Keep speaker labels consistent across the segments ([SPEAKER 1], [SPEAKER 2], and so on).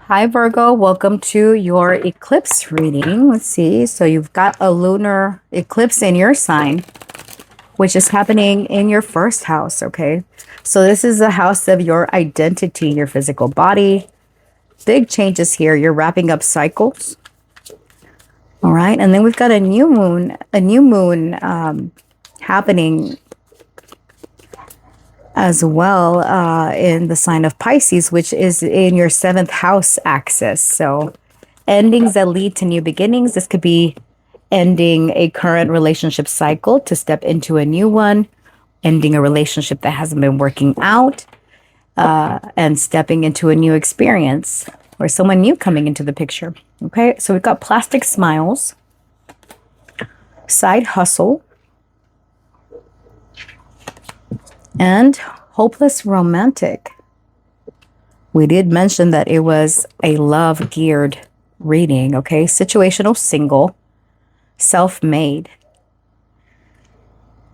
[SPEAKER 1] Hi Virgo, welcome to your eclipse reading. Let's see. So you've got a lunar eclipse in your sign, which is happening in your first house, okay? So this is the house of your identity, your physical body. Big changes here. You're wrapping up cycles. All right. And then we've got a new moon happening as well in the sign of Pisces, which is in your seventh house axis. So endings that lead to new beginnings. This could be ending a current relationship cycle to step into a new one, ending a relationship that hasn't been working out, and stepping into a new experience or someone new coming into the picture. Okay, so we've got plastic smiles, side hustle, and hopeless romantic. We did mention that it was a love geared reading, okay? Situational single, self made.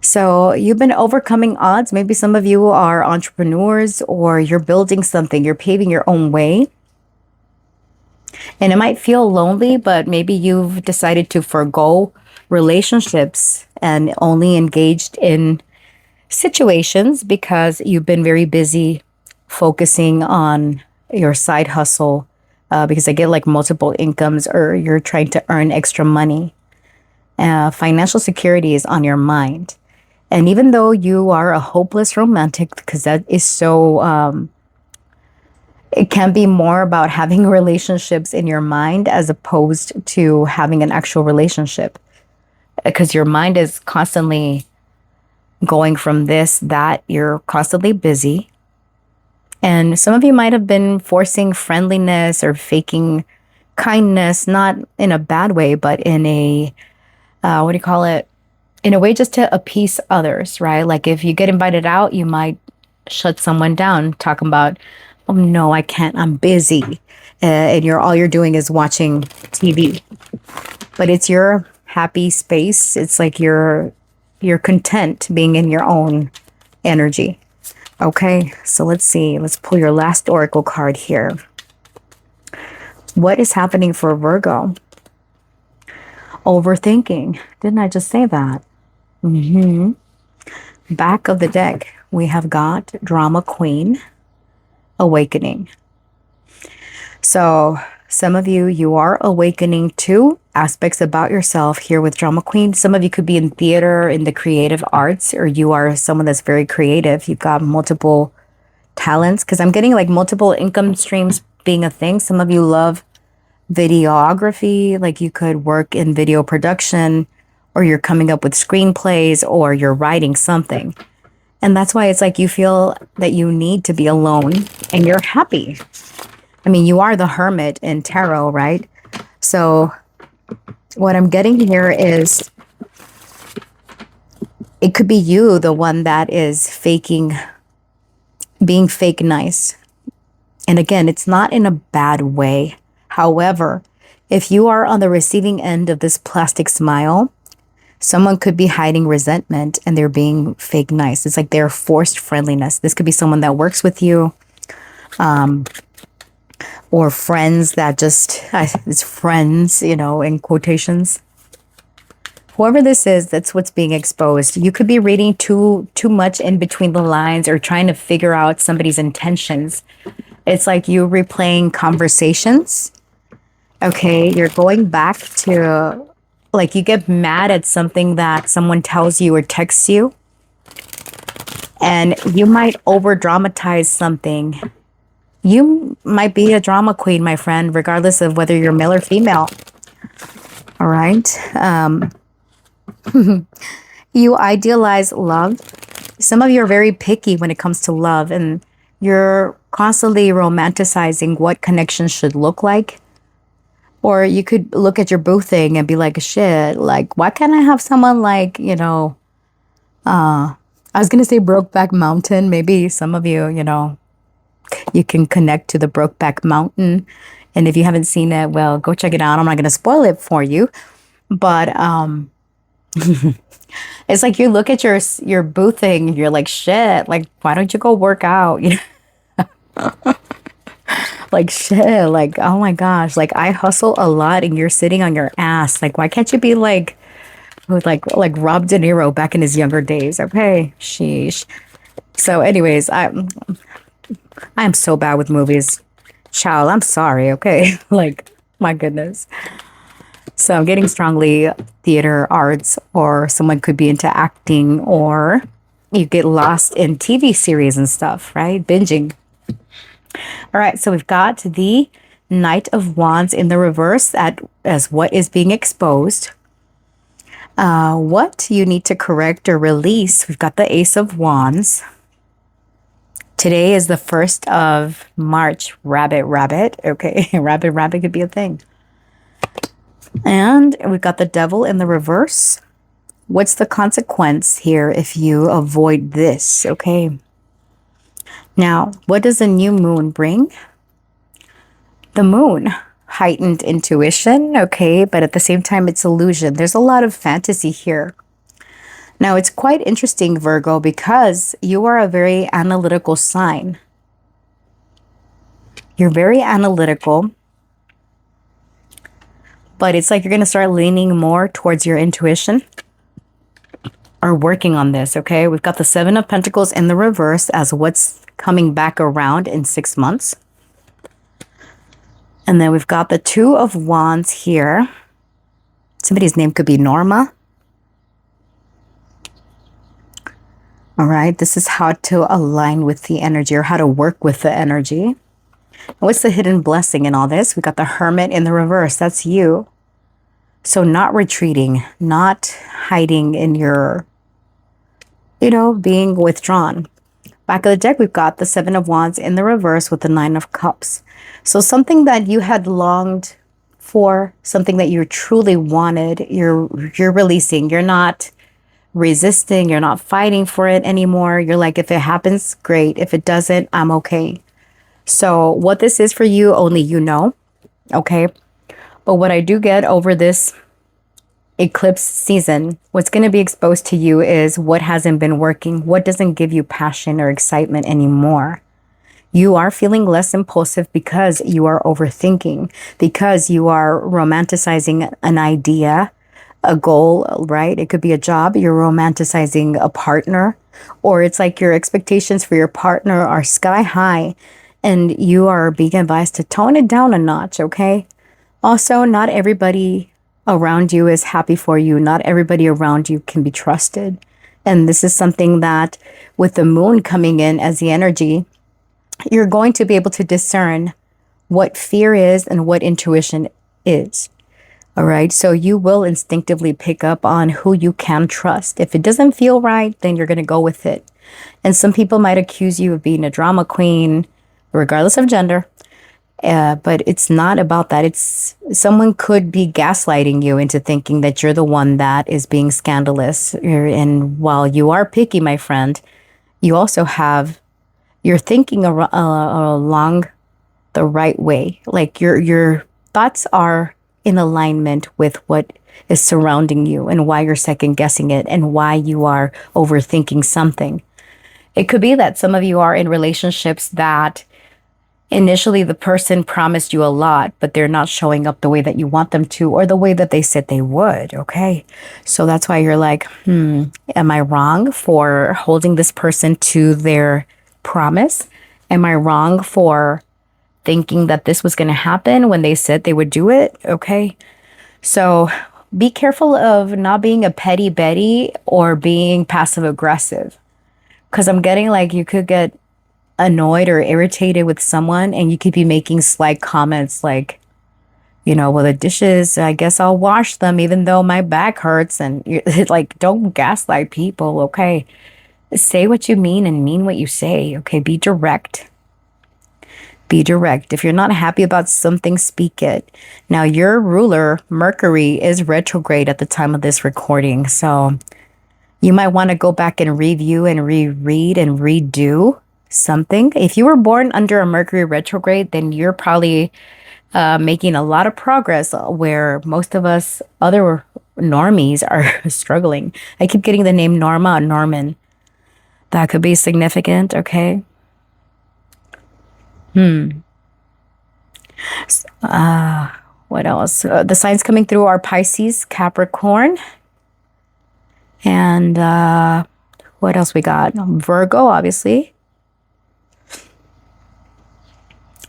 [SPEAKER 1] So you've been overcoming odds. Maybe some of you are entrepreneurs or you're building something, you're paving your own way. And it might feel lonely, but maybe you've decided to forego relationships and only engaged in situations because you've been very busy focusing on your side hustle because I get like multiple incomes or you're trying to earn extra money. Financial security is on your mind. And even though you are a hopeless romantic, because that is so, it can be more about having relationships in your mind as opposed to having an actual relationship. Because your mind is constantly going from this, that, you're constantly busy. And some of you might have been forcing friendliness or faking kindness, not in a bad way, but in a, what do you call it? In a way just to appease others, right? Like if you get invited out, you might shut someone down, talking about, oh no, I can't, I'm busy. And all you're doing is watching TV. But it's your happy space. It's like you're content being in your own energy. Okay, so let's see. Let's pull your last oracle card here. What is happening for Virgo? Overthinking. Didn't I just say that? Back of the deck, we have got Drama Queen, Awakening. So some of you are awakening to aspects about yourself here with Drama Queen. Some of you could be in theater, in the creative arts, or you are someone that's very creative. You've got multiple talents because I'm getting like multiple income streams being a thing. Some of you love videography, like you could work in video production, or you're coming up with screenplays, or you're writing something. And that's why it's like you feel that you need to be alone and you're happy. I mean, you are the hermit in tarot, right? So what I'm getting here is it could be you, the one that is faking, being fake nice. And again, it's not in a bad way. However, if you are on the receiving end of this plastic smile, someone could be hiding resentment and they're being fake nice. It's like they're forced friendliness. This could be someone that works with you, or friends that just, it's friends, in quotations. Whoever this is, that's what's being exposed. You could be reading too much in between the lines or trying to figure out somebody's intentions. It's like you replaying conversations. Okay, you're going back to, like, you get mad at something that someone tells you or texts you, and you might over dramatize something. You might be a drama queen, my friend, regardless of whether you're male or female. All right. You idealize love. Some of you are very picky when it comes to love, and you're constantly romanticizing what connections should look like. Or you could look at your boo thing and be like, shit, like, why can't I have someone like, I was going to say Brokeback Mountain. Maybe some of you, you can connect to the Brokeback Mountain. And if you haven't seen it, well, go check it out. I'm not going to spoil it for you. But it's like you look at your boo thing, you're like, shit, like, why don't you go work out? Like shit, like oh my gosh, like I hustle a lot and you're sitting on your ass. Like why can't you be like Rob De Niro back in his younger days? Okay, sheesh. So anyways, I'm so bad with movies. Child, I'm sorry, okay? Like my goodness. So I'm getting strongly theater arts, or someone could be into acting, or you get lost in TV series and stuff, right? Binging. All right, so we've got the Knight of Wands in the reverse as what is being exposed. What you need to correct or release. We've got the Ace of Wands. Today is the 1st of March. Rabbit, rabbit. Okay, rabbit, rabbit could be a thing. And we've got the Devil in the reverse. What's the consequence here if you avoid this? Okay. Now, what does a new moon bring? The moon, heightened intuition, okay, but at the same time, it's illusion. There's a lot of fantasy here. Now, it's quite interesting, Virgo, because you are a very analytical sign. You're very analytical, but it's like you're going to start leaning more towards your intuition or working on this, okay? We've got the 7 of Pentacles in the reverse as what's coming back around in 6 months. And then we've got the 2 of Wands here. Somebody's name could be Norma. All right, this is how to align with the energy or how to work with the energy. And what's the hidden blessing in all this? We got the Hermit in the reverse. That's you. So not retreating, not hiding in your, being withdrawn. Back of the deck, we've got the 7 of Wands in the reverse with the 9 of Cups. So something that you had longed for, something that you truly wanted, you're releasing. You're not resisting. You're not fighting for it anymore. You're like, if it happens, great. If it doesn't, I'm okay. So what this is for you, only you know. Okay. But what I do get over this eclipse season, what's going to be exposed to you is what hasn't been working, what doesn't give you passion or excitement anymore. You are feeling less impulsive because you are overthinking, because you are romanticizing an idea, a goal, right? It could be a job. You're romanticizing a partner, or it's like your expectations for your partner are sky high and you are being advised to tone it down a notch, okay? Also, not everybody around you is happy for you. Not everybody around you can be trusted. And this is something that with the moon coming in as the energy, you're going to be able to discern what fear is and what intuition is. All right. So you will instinctively pick up on who you can trust. If it doesn't feel right, then you're going to go with it. And some people might accuse you of being a drama queen, regardless of gender. But it's not about that. It's someone could be gaslighting you into thinking that you're the one that is being scandalous. And while you are picky, my friend, you also you're thinking along the right way. Like your thoughts are in alignment with what is surrounding you and why you're second guessing it and why you are overthinking something. It could be that some of you are in relationships that initially the person promised you a lot, but they're not showing up the way that you want them to or the way that they said they would. Okay. So that's why you're like, am I wrong for holding this person to their promise? Am I wrong for thinking that this was going to happen when they said they would do it? Okay. So be careful of not being a petty Betty or being passive aggressive. Because I'm getting like you could get annoyed or irritated with someone and you could be making slight comments like, well, the dishes, I guess I'll wash them even though my back hurts. And you're like, don't gaslight people. Okay. Say what you mean and mean what you say. Okay. Be direct. Be direct. If you're not happy about something, speak it. Now, your ruler, Mercury, is retrograde at the time of this recording. So you might want to go back and review and reread and redo something. If you were born under a Mercury retrograde, then you're probably making a lot of progress where most of us other normies are struggling. I keep getting the name Norma and Norman. That could be significant, okay? What else? The signs coming through are Pisces, Capricorn, and what else we got? Virgo, obviously.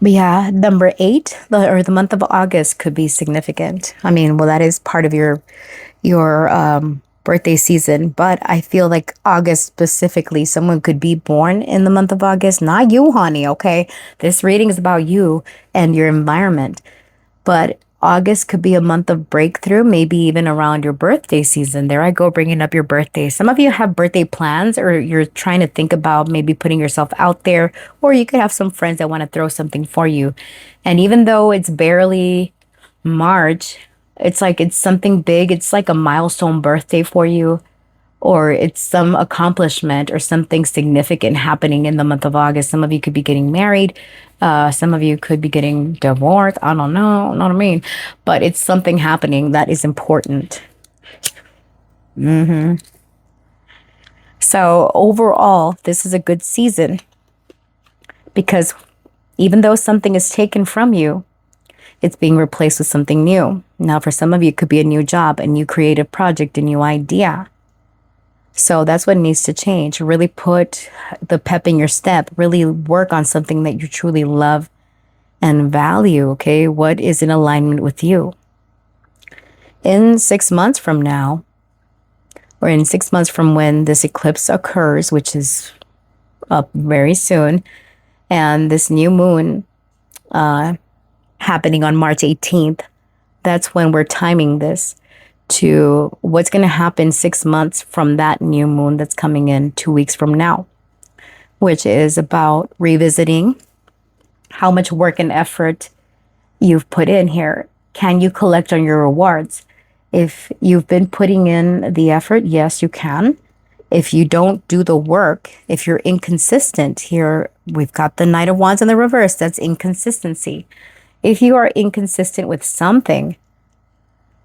[SPEAKER 1] But yeah, number 8, the month of August could be significant. I mean, well, that is part of your birthday season, but I feel like August specifically, someone could be born in the month of August. Not you, honey. Okay, this reading is about you and your environment. But August could be a month of breakthrough, maybe even around your birthday season. There I go, bringing up your birthday. Some of you have birthday plans, or you're trying to think about maybe putting yourself out there, or you could have some friends that want to throw something for you. And even though it's barely March, it's like it's something big. It's like a milestone birthday for you, or it's some accomplishment or something significant happening in the month of August. Some of you could be getting married. Some of you could be getting divorced. I don't know. Know what I mean? But it's something happening that is important. So overall, this is a good season because even though something is taken from you, it's being replaced with something new. Now, for some of you, it could be a new job, a new creative project, a new idea. So that's what needs to change. Really put the pep in your step. Really work on something that you truly love and value. Okay. What is in alignment with you? In 6 months from now, or in 6 months from when this eclipse occurs, which is up very soon, and this new moon happening on March 18th, that's when we're timing this to what's going to happen 6 months from that new moon that's coming in 2 weeks from now, which is about revisiting how much work and effort you've put in here. Can you collect on your rewards? If you've been putting in the effort, yes, you can. If you don't do the work, if you're inconsistent, here we've got the Knight of Wands in the reverse, that's inconsistency. If you are inconsistent with something,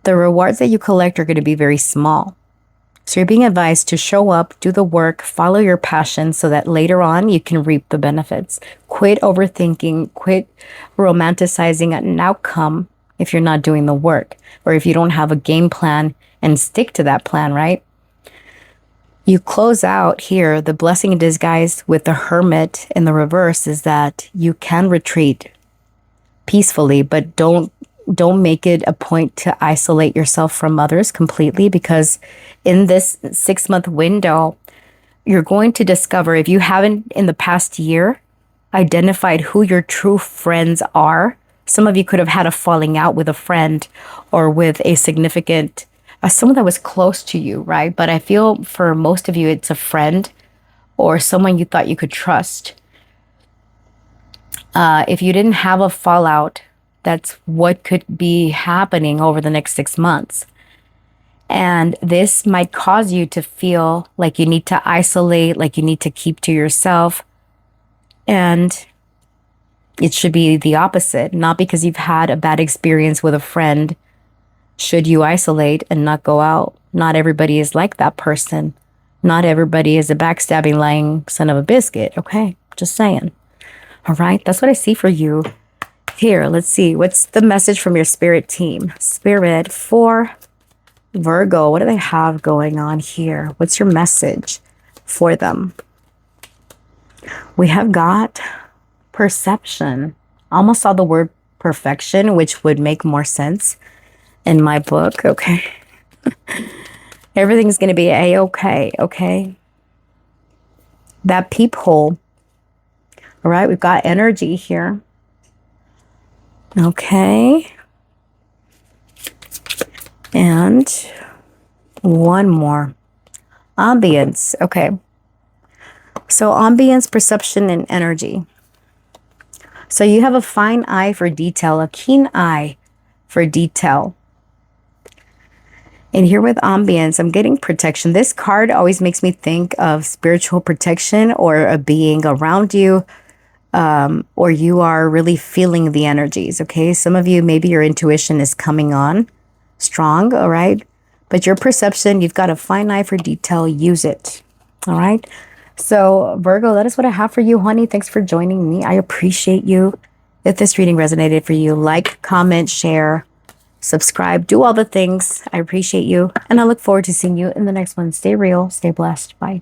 [SPEAKER 1] the rewards that you collect are going to be very small. So you're being advised to show up, do the work, follow your passion so that later on you can reap the benefits. Quit overthinking, quit romanticizing an outcome if you're not doing the work, or if you don't have a game plan and stick to that plan, right? You close out here, the blessing in disguise with the Hermit in the reverse is that you can retreat peacefully, but don't make it a point to isolate yourself from others completely, because in this 6-month window, you're going to discover, if you haven't in the past year identified who your true friends are. Some of you could have had a falling out with a friend or with a significant, someone that was close to you, right? But I feel for most of you, it's a friend or someone you thought you could trust. If you didn't have a fallout, that's what could be happening over the next 6 months. And this might cause you to feel like you need to isolate, like you need to keep to yourself. And it should be the opposite. Not because you've had a bad experience with a friend should you isolate and not go out. Not everybody is like that person. Not everybody is a backstabbing, lying son of a biscuit. Okay, just saying. All right, that's what I see for you. Here, let's see. What's the message from your spirit team? Spirit for Virgo. What do they have going on here? What's your message for them? We have got perception. I almost saw the word perfection, which would make more sense in my book. Okay. Everything's going to be a-okay. Okay. That peephole. All right. We've got energy here. Okay. And one more. Ambience. Okay. So ambience, perception, and energy. So you have a fine eye for detail, a keen eye for detail. And here with ambience, I'm getting protection. This card always makes me think of spiritual protection or a being around you, or you are really feeling the energies, okay? Some of you, maybe your intuition is coming on strong, all right? But your perception, you've got a fine eye for detail, use it, all right? So Virgo, that is what I have for you, honey. Thanks for joining me. I appreciate you. If this reading resonated for you, like, comment, share, subscribe, do all the things. I appreciate you. And I look forward to seeing you in the next one. Stay real, stay blessed. Bye.